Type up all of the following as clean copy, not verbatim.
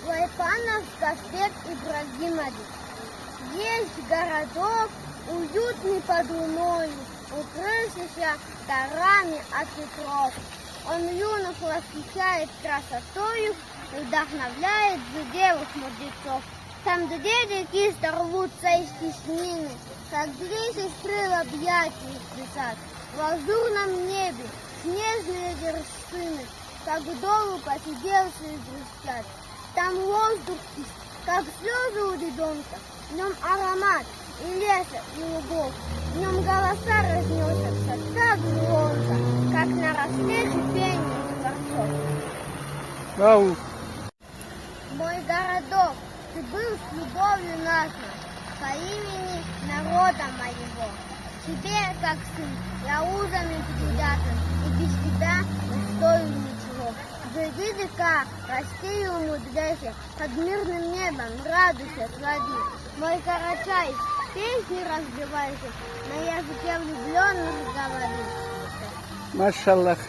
Лайпанов Казбек Ибрагимович. Есть городок, уютный под луною, укрывшийся горами от ветров. Он юных восхищает красотою и вдохновляет зудевых мудрецов. Там, где реки рвутся из теснины, как две сестры в объятиях висят. В лазурном небе снежные вершины, как долу посиделшие грустят. Там воздух чист, как слезы у ребенка, в нем аромат и леса, и лугов. В нем голоса разносятся так звонко, как на рассвете пение скворцов. Ау. Мой городок, ты был с любовью назван по имени народа моего. Тебе, как сын, я узами привязан, и без тебя не стою ничего. Живи века, расти и умудряйся, под мирным небом радуйся, слави. Мой карачай, песни разбивайся, на языке влюбленных говори. Машаллах.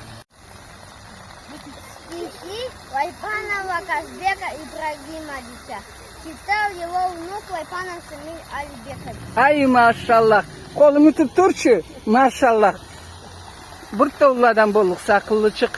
Стихи Лайпанова Казбека Ибрагимовича. Читал его внук Лайпанов Шамиль Алибекович. Ай, машаллах. Қолыңды тұршы, машаллах. Бір тауладан болық сақылы шық.